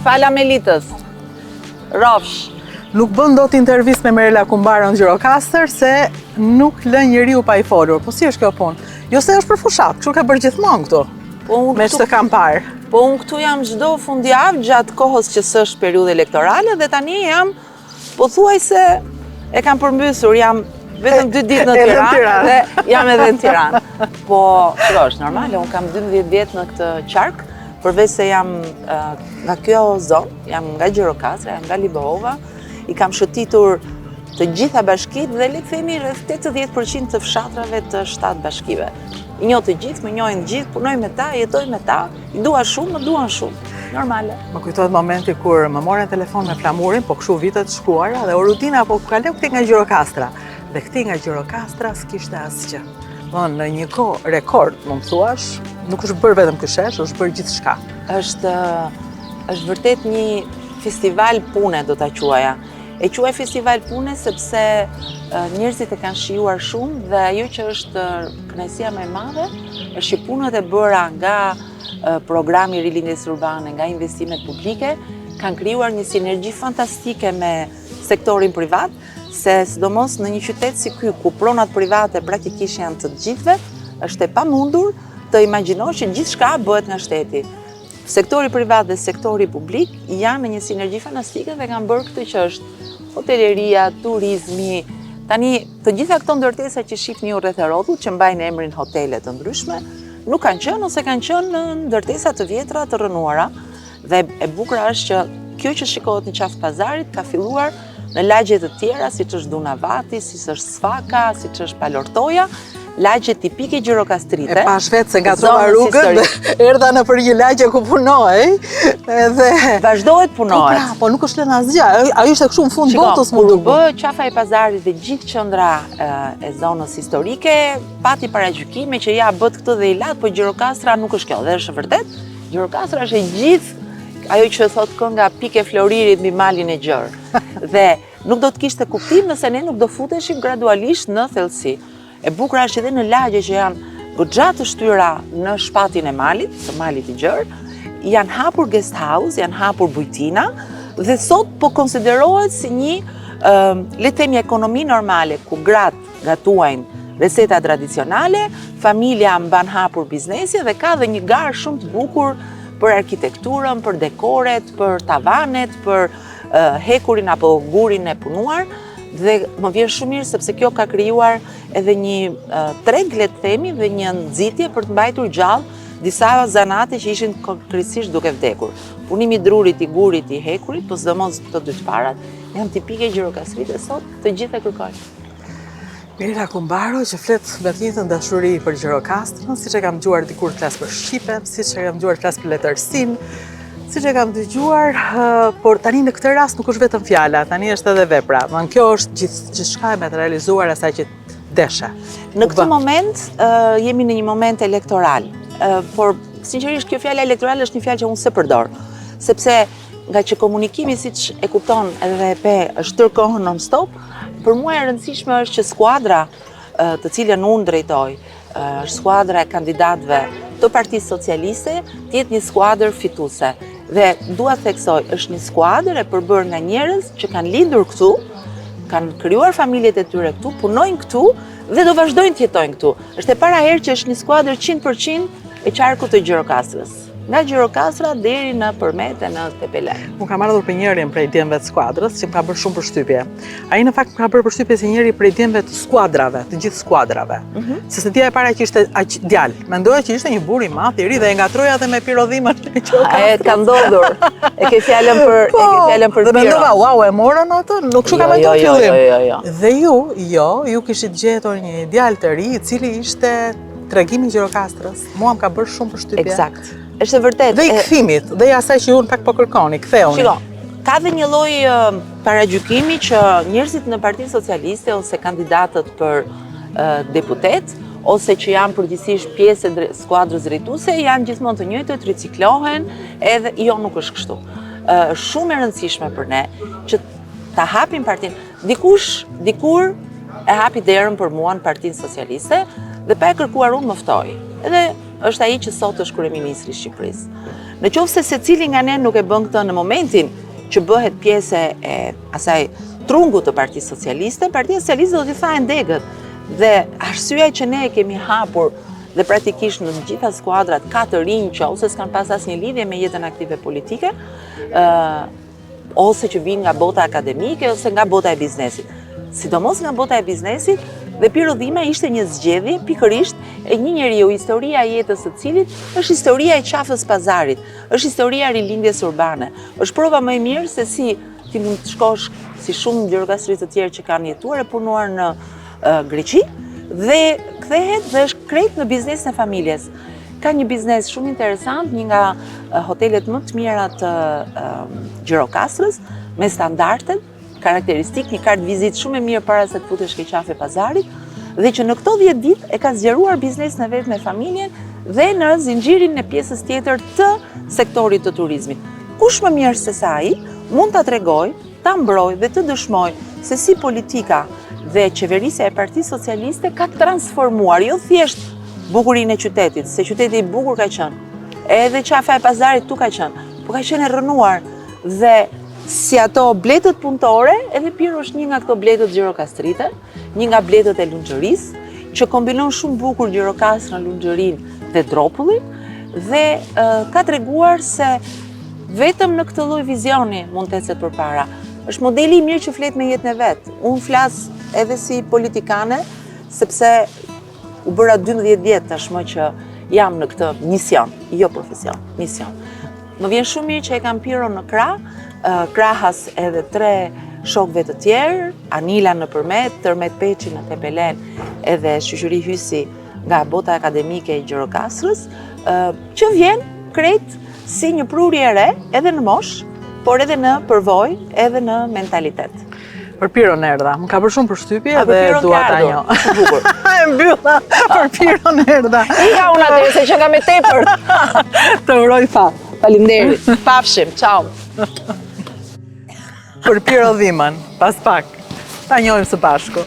Fala Melitës. Rofsh. Nuk bën dot intervistë me Mirela Kumbaro në Gjirokastër se nuk lë njeriu pa i folur. Po si është kjo punë? Jo se është për fushat, kështu ka bërë gjithmonë këtu. Me ç'të kam parë. Po unë këtu jam çdo fundjavë gjatë kohës që s'është periudhë elektorale dhe tani jam pothuajse e kam përmbysur, jam vetëm 2 ditë në Tiranë dhe jam edhe në Tiranë. Po, është normale, unë kam 12 vjet në këtë qark, përveç se jam nga kjo zonë, jam nga Gjirokastra, jam nga Libohova, i kam shëtitur të gjitha bashkitë dhe le të themi rreth 80% të fshatrave të 7 bashkive. I njoh të gjithë, më njohin të gjithë, punoj me ta, jetoj me ta, i dua shumë, më duan shumë. Normale. Më kujtohet momenti kur më morën telefon me flamurin, po kështu vitet shkuara dhe Orutina po kaleu këti nga Gjirokastra. Dhe këti nga Gjirokastra s'kishte asgjë. Në një kohë rekord, më thuash, nuk është bërë vetëm këshesh, është bërë gjithçka. Është vërtet një festival pune, do ta quaja. E quaj festival pune sepse njerëzit e kanë shijuar shumë dhe ajo që është kënaqësia më e madhe është që punët e bëra nga programi rilindjes urbane, nga investimet publike, kanë krijuar një sinergji fantastike me sektorin privat, se sidomos në një qytet si ky, ku pronat private praktikisht janë të gjithëve, është e pamundur të imagjinosh që gjithçka bëhet nga shteti. Sektori privat dhe sektori publik janë në një sinergji fantastike dhe kanë bërë këtë që është hoteleria, turizmi. Tani, të gjitha këto ndërtesa që shihni ju rreth e rrotullt, që mbajnë emrin hotele të ndryshme, nuk kanë qenë ose kanë qenë në ndërtesa të vjetra të rënuara. Dhe e bukur është që kjo që shikohet në qafë pazarit ka filluar në lagje të tjera, siç është Dunavati, siç është Sfaka, siç është Palortoja, lagje tipike gjirokastrite. E pash vetë se nga trova rrugën dhe erdha në për një lagje ku punoj. Dhe vazhdohet punohet. Po nuk është lënë asgjë. Ajo ishte kështu në fund botës më duket. Kur bë qafa e pazarit dhe gjithë qendra e zonës historike, pati paragjykime që ja bët këtë dhe i lat, po Gjirokastra nuk është kjo. Dhe është vërtet, Gjirokastra është e gjithë ajo që thot kënga Pike Floririt mbi malin e gjerë. Dhe nuk do të kishte kuptim nëse ne nuk do futeshim gradualisht në thellësi. E bukur është edhe në lagje që janë goxha të shtyra në shpatin e malit, të malit i gjerë, janë hapur guest house, janë hapur bujtina dhe sot po konsiderohet si një le të themi ekonomi normale ku gratë gatuajnë reseta tradicionale, familja mban hapur biznesi dhe ka dhe një garë shumë të bukur për arkitekturën, për dekoret, për tavanet, për hekurin apo gurin e punuar. Dhe më vjen shumë mirë sepse kjo ka krijuar edhe një treg, le të themi, dhe një nxitje për të mbajtur gjallë disa zanate që ishin krejtësisht duke vdekur. Punimi i drurit, i gurit, i hekurit, po sidomos këto dy të parat, janë tipike gjirokastrite sot, të gjitha kërkojnë. Mirela Kumbaro që flet me të njëjtën dashuri për Gjirokastrën, siç e kam dëgjuar dikur të flas për Shqipen, siç e kam dëgjuar të flas për letërsinë, siç e kam dëgjuar, por tani në këtë rast nuk është vetëm fjala, tani është edhe vepra. Kjo është gjithçka e materializuar asaj që deshe. Në këtë moment jemi në një moment elektoral, por sinqerisht kjo fjala elektoral është një fjalë që unë se përdor, sepse nga që komunikimi siç e kupton edhe EP është tërë kohën non stop, për mua e rëndësishme është që skuadra të cilën unë drejtoj, është skuadra e kandidatëve të Partisë Socialiste, të jetë një skuadër fituese. Dhe dua të theksoj, është një skuadër e përbërë nga njerëz që kanë lindur këtu, kanë krijuar familjet e tyre këtu, punojnë këtu dhe do vazhdojnë të jetojnë këtu. Është e para herë që është një skuadër 100% e qarkut të Gjirokastrës. Nga Gjirokastra deri në Përmet e në Tepele. Unë kam ardhur për njërin prej djemve të skuadrës, që më ka bërë shumë përshtypje. Ai në fakt më ka bërë përshtypje si njëri prej djemve të skuadrave, të gjithë skuadrave. Sepse dia e para që ishte aq djalë, mendoja që ishte një burr i madh i ri dhe e ngatroja edhe me pirodhimën e Gjirokastrës. Ka ndodhur. E ke fjalën për Dhe mendova, wow, e morën atë, nuk kështu ka menduar fillim. Jo. Dhe ju kishit gjetur një djalë të ri, i cili ishte tregimi i Gjirokastrës. Mua më ka bërë shumë përshtypje. Eksakt. Është vërtet. Dhe i kthimit, dhe i asaj që ju në pak po kërkoni, ktheuni. Shiko, ka dhe një lloj paragjykimi që njerëzit në Partinë Socialiste ose kandidatët për deputet, ose që janë përgjithsisht pjesë e skuadrës drejtuese, janë gjithmonë të njëjtët, riciklohen, edhe jo nuk është kështu. Shumë e rëndësishme për ne që ta hapim partinë. Dikur e hapi derën për mua në Partinë Socialiste dhe pa e kërkuar unë më ftoi. Edhe është ai që sot është kryeministri i Shqipërisë. Në qoftë se secili nga ne nuk e bën këtë në momentin që bëhet pjesë e asaj trungu të Partisë Socialiste, Partia Socialiste do t'i thajë ndegët. Dhe arsyeja që ne kemi hapur dhe praktikisht në gjitha skuadrat ka të rinj që ose s'kan pas asnjë lidhje me jetën aktive politike, ose që vinë nga bota akademike ose nga bota e biznesit. Sidomos nga bota e biznesit, dhe Piro Dhima ishte një zgjedhje pikërisht e një njeriu, historia e jetës së cilit është historia e qafës pazarit, është historia e rilindjes urbane. Është prova më e mirë se si ti mund të shkosh si shumë gjirokastrit të tjerë që kanë jetuar e punuar në Greqi dhe kthehet dhe është krejt në biznesin e familjes. Ka një biznes shumë interesant, një nga hotelet më të mira të Gjirokastrës, me standardet, karakteristik, një kartë vizit shumë e mirë para se të futesh ke qafe pazarit, dhe që në këto 10 ditë e ka zgjeruar biznesin e vet me familjen dhe në zinxhirin e pjesës tjetër të sektorit të turizmit. Kush më mirë se sa ai mund ta tregoj, ta mbroj dhe të dëshmoj se si politika dhe qeverisja e Partisë Socialiste ka transformuar jo thjesht bukurinë e qytetit, se qyteti i bukur ka qenë, edhe qafa e pazarit tu ka qenë, po ka qenë e rënuar dhe si ato bletët punëtore, edhe Piro është një nga këto bletët gjirokastrite, një nga bletët e Lunxhërisë, që kombinon shumë bukur Gjirokastrën, Lunxhërinë dhe Dropullin, dhe ka treguar se vetëm në këtë lloj vizioni mund të ecet përpara. Është modeli i mirë që flet me jetën e vet. Unë flas edhe si politikane, sepse u bëra 12 vjet tashmë që jam në këtë mision, jo profesion, mision. Më vjen shumë mirë që e kam Piro në krah, krahas edhe 3 shokëve të tjerë, Anila në përmet, Tërmet Peçi në Tepelen, edhe Shoqëri Hysi nga bota akademike e Gjirokastrës, që vjen krejt si një prurje e re, edhe në mosh, por edhe në përvojë, edhe në mentalitet. Për Piron erdha, më ka bërë shumë përshtypje dhe dua ta njoh. Bukur. E mbylla, për Piron erdha. Ika unë atë se që nga me tepër. Të uroj fa. Faleminderit. Pafshim, ciao. Për Piro Dhimën, pas pak, ta njohim së bashku.